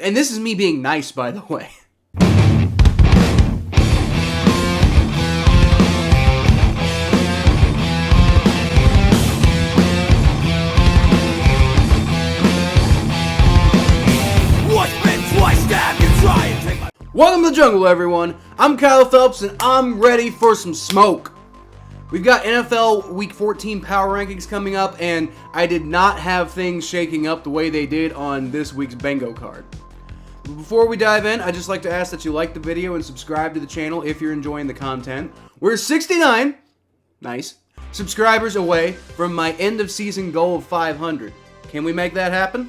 And this is me being nice, by the way. Welcome to the jungle, everyone. I'm Kyle Phelps, and I'm ready for some smoke. We've got NFL Week 14 power rankings coming up, and I did not have things shaking up the way they did on this week's bingo card. Before we dive in, I'd just like to ask that you like the video and subscribe to the channel if you're enjoying the content. We're 69, nice, subscribers away from my end of season goal of 500. Can we make that happen?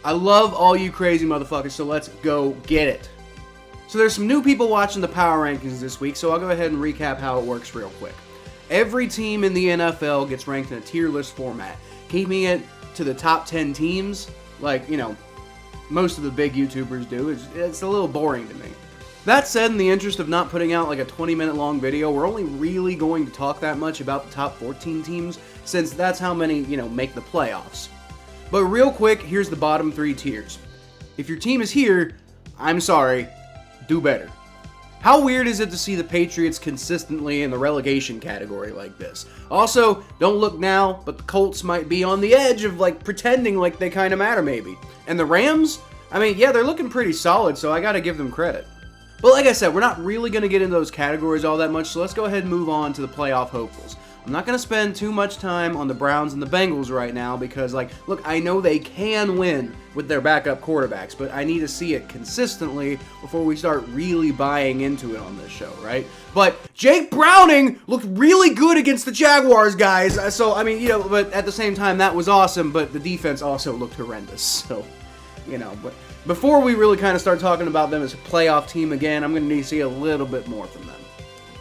I love all you crazy motherfuckers, so let's go get it. So there's some new people watching the power rankings this week, so I'll go ahead and recap how it works real quick. Every team in the NFL gets ranked in a tier list format, keeping it to the top 10 teams, like, you know, most of the big YouTubers do. It's a little boring to me. That said, in the interest of not putting out like a 20-minute long video, we're only really going to talk that much about the top 14 teams, since that's how many, you know, make the playoffs. But real quick, here's the bottom 3 tiers. If your team is here, I'm sorry, do better. How weird is it to see the Patriots consistently in the relegation category like this? Also, don't look now, but the Colts might be on the edge of like pretending like they kind of matter maybe. And the Rams? I mean, yeah, they're looking pretty solid, so I gotta give them credit. But like I said, we're not really gonna get into those categories all that much, so let's go ahead and move on to the playoff hopefuls. I'm not going to spend too much time on the Browns and the Bengals right now because, like, look, I know they can win with their backup quarterbacks, but I need to see it consistently before we start really buying into it on this show, right? But Jake Browning looked really good against the Jaguars, guys. So, I mean, you know, but at the same time, that was awesome, but the defense also looked horrendous. So, you know, but before we really kind of start talking about them as a playoff team again, I'm going to need to see a little bit more from them.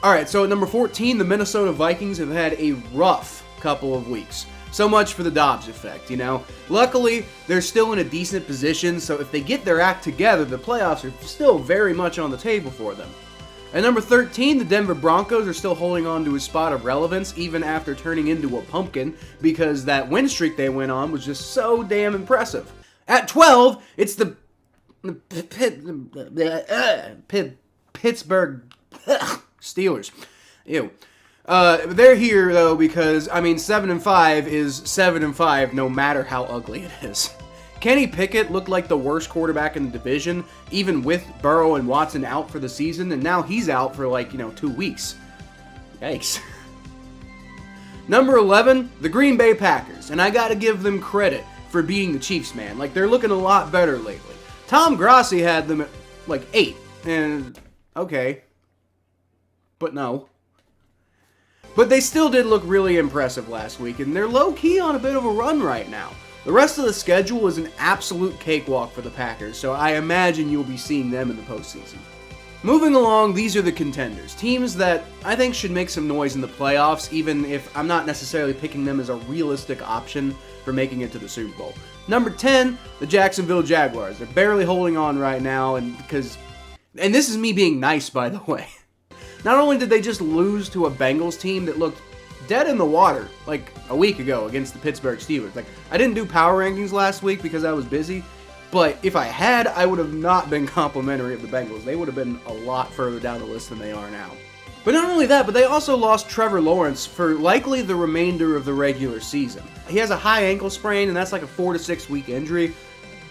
Alright, so at number 14, the Minnesota Vikings have had a rough couple of weeks. So much for the Dobbs effect, you know. Luckily, they're still in a decent position, so if they get their act together, the playoffs are still very much on the table for them. At number 13, the Denver Broncos are still holding on to a spot of relevance, even after turning into a pumpkin, because that win streak they went on was just so damn impressive. At 12, it's the Pittsburgh Steelers. Ew. They're here, though, because, I mean, 7-5 is 7-5 no matter how ugly it is. Kenny Pickett looked like the worst quarterback in the division, even with Burrow and Watson out for the season, and now he's out for, like, 2 weeks. Yikes. Number 11, the Green Bay Packers, and I gotta give them credit for beating the Chiefs, man. Like, they're looking a lot better lately. Tom Grassi had them at, like, 8, and, okay. But no. But they still did look really impressive last week, and they're low-key on a bit of a run right now. The rest of the schedule is an absolute cakewalk for the Packers, so I imagine you'll be seeing them in the postseason. Moving along, these are the contenders. Teams that I think should make some noise in the playoffs, even if I'm not necessarily picking them as a realistic option for making it to the Super Bowl. Number 10, the Jacksonville Jaguars. They're barely holding on right now, and this is me being nice, by the way. Not only did they just lose to a Bengals team that looked dead in the water like a week ago against the Pittsburgh Steelers. Like, I didn't do power rankings last week because I was busy, but if I had, I would have not been complimentary of the Bengals. They would have been a lot further down the list than they are now. But not only that, but they also lost Trevor Lawrence for likely the remainder of the regular season. He has a high ankle sprain, and that's like a 4 to 6 week injury,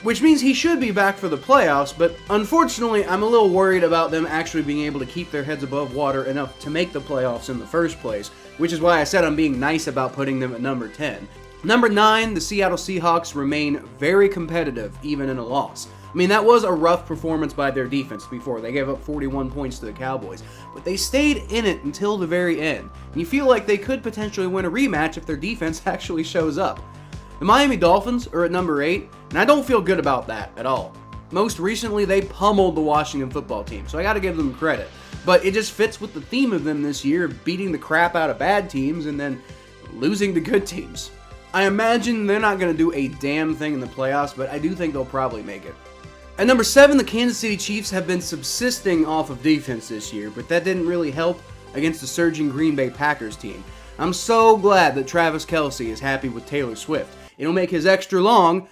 which means he should be back for the playoffs, but unfortunately, I'm a little worried about them actually being able to keep their heads above water enough to make the playoffs in the first place, which is why I said I'm being nice about putting them at number 10. Number 9, the Seattle Seahawks remain very competitive, even in a loss. I mean, that was a rough performance by their defense before. They gave up 41 points to the Cowboys, but they stayed in it until the very end. And you feel like they could potentially win a rematch if their defense actually shows up. The Miami Dolphins are at number 8, and I don't feel good about that at all. Most recently, they pummeled the Washington football team, so I gotta give them credit. But it just fits with the theme of them this year, beating the crap out of bad teams and then losing to good teams. I imagine they're not gonna do a damn thing in the playoffs, but I do think they'll probably make it. At number 7, the Kansas City Chiefs have been subsisting off of defense this year, but that didn't really help against the surging Green Bay Packers team. I'm so glad that Travis Kelce is happy with Taylor Swift. It'll make his extra long,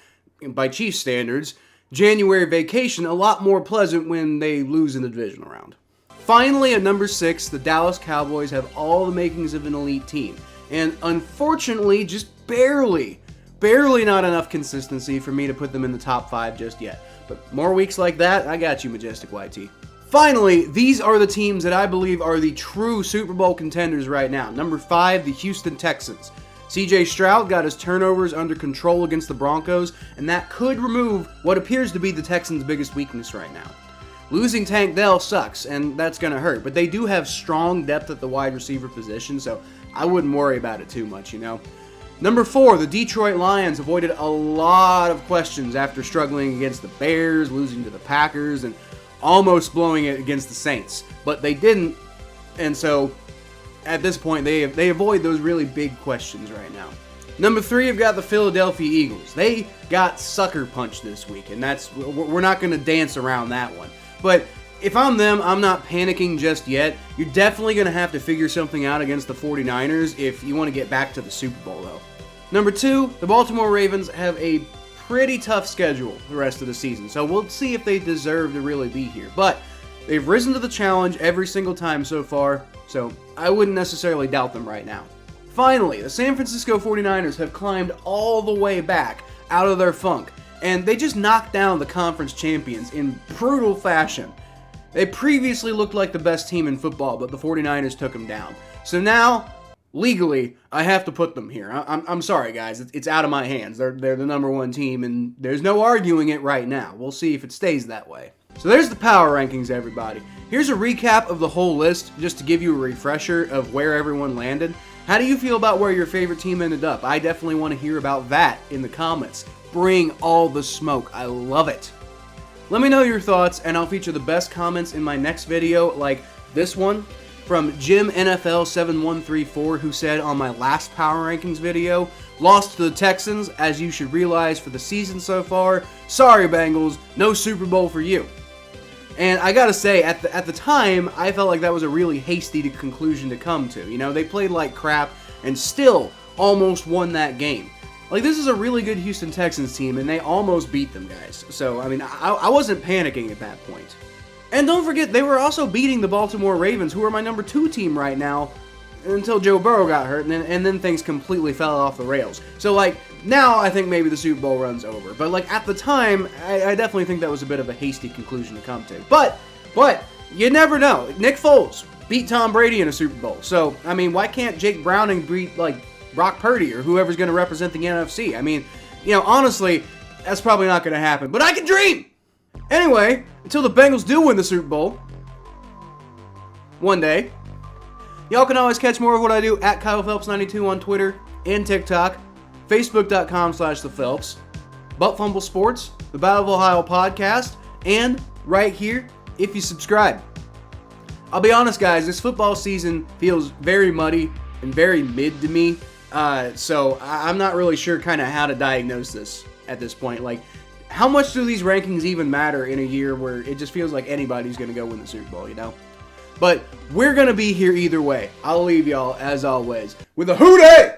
by Chiefs standards, January vacation a lot more pleasant when they lose in the divisional round. Finally, at number 6, the Dallas Cowboys have all the makings of an elite team. And unfortunately, just barely not enough consistency for me to put them in the top 5 just yet. But more weeks like that, I got you, Majestic YT. Finally, these are the teams that I believe are the true Super Bowl contenders right now. Number 5, the Houston Texans. CJ Stroud got his turnovers under control against the Broncos, and that could remove what appears to be the Texans' biggest weakness right now. Losing Tank Dell sucks, and that's going to hurt, but they do have strong depth at the wide receiver position, so I wouldn't worry about it too much, you know. Number 4, the Detroit Lions avoided a lot of questions after struggling against the Bears, losing to the Packers, and almost blowing it against the Saints. But they didn't, and so at this point, they avoid those really big questions right now. Number 3, you've got the Philadelphia Eagles. They got sucker punched this week, and we're not going to dance around that one. But if I'm them, I'm not panicking just yet. You're definitely going to have to figure something out against the 49ers if you want to get back to the Super Bowl, though. Number 2, the Baltimore Ravens have a pretty tough schedule the rest of the season, so we'll see if they deserve to really be here. But they've risen to the challenge every single time so far, so I wouldn't necessarily doubt them right now. Finally, the San Francisco 49ers have climbed all the way back out of their funk, and they just knocked down the conference champions in brutal fashion. They previously looked like the best team in football, but the 49ers took them down. So now, legally, I have to put them here. I'm sorry, guys. It's out of my hands. They're the number 1 team, and there's no arguing it right now. We'll see if it stays that way. So there's the power rankings, everybody. Here's a recap of the whole list, just to give you a refresher of where everyone landed. How do you feel about where your favorite team ended up? I definitely want to hear about that in the comments. Bring all the smoke. I love it. Let me know your thoughts, and I'll feature the best comments in my next video, like this one from Jim NFL 7134, who said on my last Power Rankings video, lost to the Texans, as you should realize for the season so far. Sorry, Bengals, no Super Bowl for you. And I gotta say, at the time, I felt like that was a really hasty conclusion to come to. You know, they played like crap and still almost won that game. Like, this is a really good Houston Texans team, and they almost beat them, guys. So, I mean, I wasn't panicking at that point. And don't forget, they were also beating the Baltimore Ravens, who are my number 2 team right now, until Joe Burrow got hurt, and then things completely fell off the rails. So, like, now I think maybe the Super Bowl run's over. But, like, at the time, I definitely think that was a bit of a hasty conclusion to come to. But, you never know. Nick Foles beat Tom Brady in a Super Bowl. So, I mean, why can't Jake Browning beat, like, Brock Purdy or whoever's going to represent the NFC? I mean, you know, honestly, that's probably not going to happen. But I can dream! Anyway, until the Bengals do win the Super Bowl, one day, y'all can always catch more of what I do at KylePhelps92 on Twitter and TikTok, Facebook.com/ThePhelps, Butt Fumble Sports, the Battle of Ohio podcast, and right here if you subscribe. I'll be honest, guys, this football season feels very muddy and very mid to me, so I'm not really sure kind of how to diagnose this at this point. Like, how much do these rankings even matter in a year where it just feels like anybody's going to go win the Super Bowl, you know? But we're going to be here either way. I'll leave y'all, as always, with a hootie!